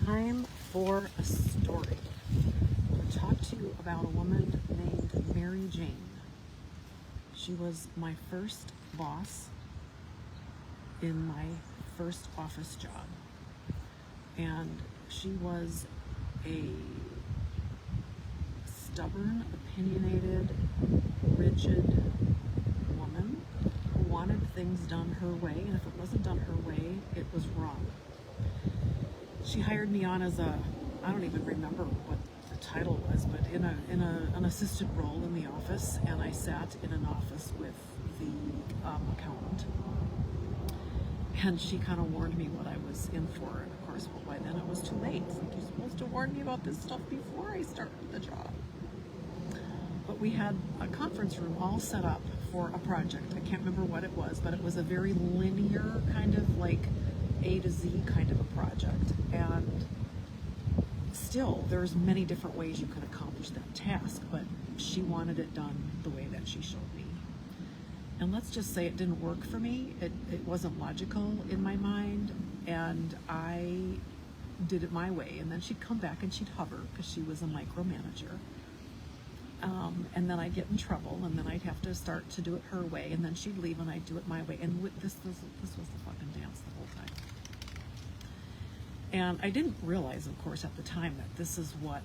Time for a story. I'm going to talk to you about a woman named Mary Jane. She was my first boss in my first office job. And she was a stubborn, opinionated, rigid woman who wanted things done her way, and if it wasn't done her way, it was wrong. She hired me on as I don't even remember what the title was, but in an assistant role in the office, and I sat in an office with the accountant. And she kind of warned me what I was in for, and of course, well, by then it was too late. It's like, you're supposed to warn me about this stuff before I started the job. But we had a conference room all set up for a project. I can't remember what it was, but it was a very linear kind of like A to Z kind of a project. And still, there's many different ways you could accomplish that task, but she wanted it done the way that she showed me. And let's just say it didn't work for me. It wasn't logical in my mind, and I did it my way. And then she'd come back and she'd hover because she was a micromanager. And then I'd get in trouble, and then I'd have to start to do it her way, and then she'd leave and I'd do it my way. And this was the fucking dance the whole time. And I didn't realize, of course, at the time that this is what,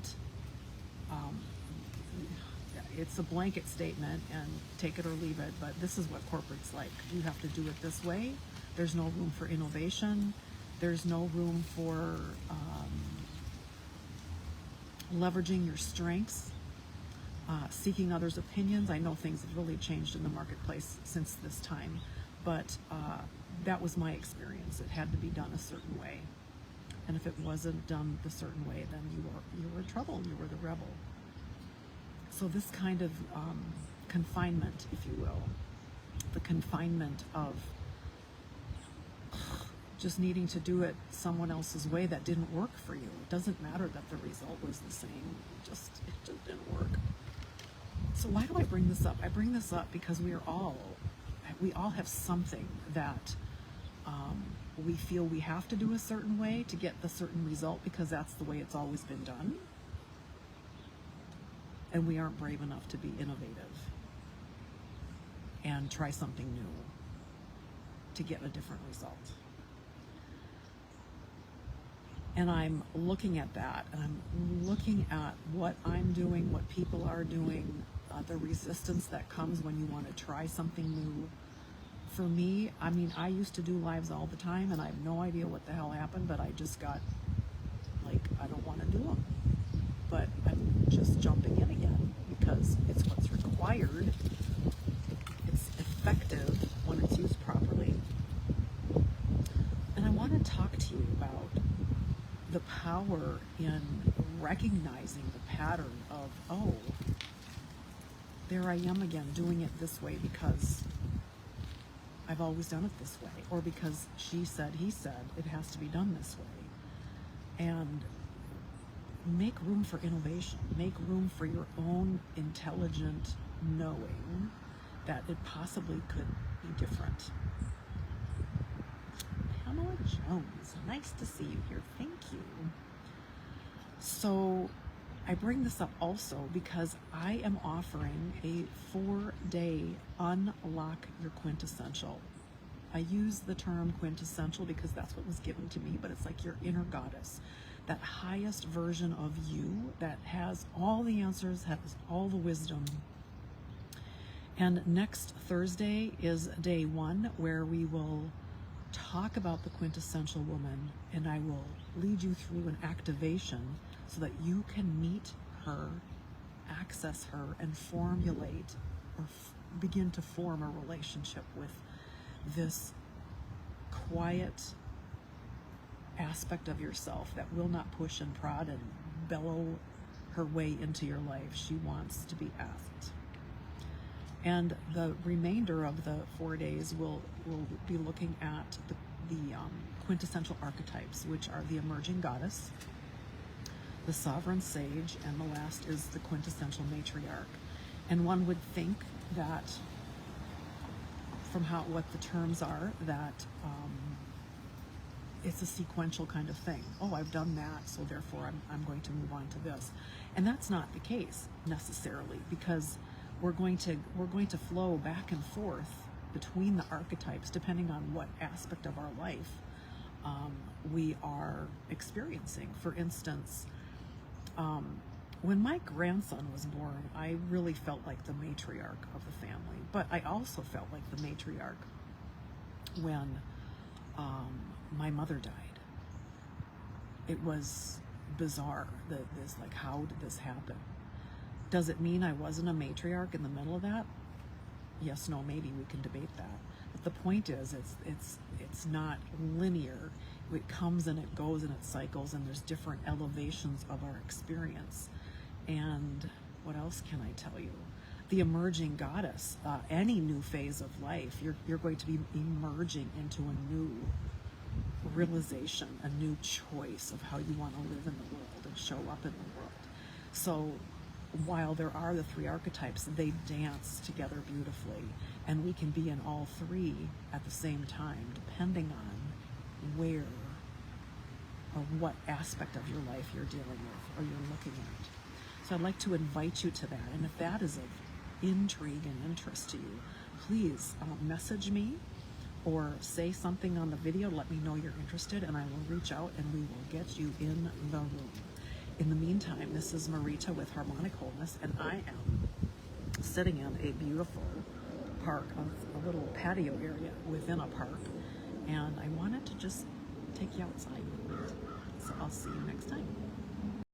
it's a blanket statement and take it or leave it, but this is what corporate's like. You have to do it this way. There's no room for innovation. There's no room for leveraging your strengths, seeking others' opinions. I know things have really changed in the marketplace since this time, but that was my experience. It had to be done a certain way. And if it wasn't done the certain way, then you were in trouble. You were the rebel. So this kind of confinement, if you will, the confinement of just needing to do it someone else's way that didn't work for you. It doesn't matter that the result was the same. It just didn't work. So why do I bring this up? I bring this up because we all have something that we feel we have to do a certain way to get the certain result because that's the way it's always been done. And we aren't brave enough to be innovative and try something new to get a different result. And I'm looking at that, and I'm looking at what I'm doing, what people are doing, the resistance that comes when you want to try something new. For me, I mean, I used to do lives all the time, and I have no idea what the hell happened, but I just got, like, I don't want to do them. But I'm just jumping in again because it's what's required. It's effective when it's used properly. And I want to talk to you about the power in recognizing the pattern of, oh, there I am again doing it this way because I've always done it this way, or because she said, he said, it has to be done this way. And make room for innovation. Make room for your own intelligent knowing that it possibly could be different. Pamela Jones, nice to see you here. Thank you. So I bring this up also because I am offering a 4-day unlock your quintessential. I use the term quintessential because that's what was given to me, but it's like your inner goddess, that highest version of you that has all the answers, has all the wisdom. And next Thursday is day 1 where we will talk about the quintessential woman, and I will lead you through an activation so that you can meet her, access her, and formulate or begin to form a relationship with this quiet aspect of yourself that will not push and prod and bellow her way into your life. She wants to be asked. And the remainder of the 4 days will be looking at the quintessential archetypes, which are the emerging goddess, the sovereign sage, and the last is the quintessential matriarch. And one would think that from what the terms are, that it's a sequential kind of thing. Oh, I've done that, so therefore I'm going to move on to this. And that's not the case necessarily, because we're going to flow back and forth between the archetypes depending on what aspect of our life we are experiencing. For instance, when my grandson was born, I really felt like the matriarch of the family, but I also felt like the matriarch when my mother died. It was bizarre that this, like, how did this happen? Does it mean I wasn't a matriarch in the middle of that? Yes, no, maybe we can debate that. But the point is, it's not linear. It comes and it goes and it cycles, and there's different elevations of our experience. And what else can I tell you? The emerging goddess, any new phase of life, you're going to be emerging into a new realization, a new choice of how you want to live in the world and show up in the world. So while there are the three archetypes, they dance together beautifully, and we can be in all three at the same time, depending on where or what aspect of your life you're dealing with or you're looking at. So I'd like to invite you to that, and if that is of intrigue and interest to you, please message me or say something on the video. Let me know you're interested, and I will reach out and we will get you in the room. In the meantime, this is Marita with Harmonic Wholeness, and I am sitting in a beautiful park, a little patio area within a park, and I wanted to just take you outside. So I'll see you next time.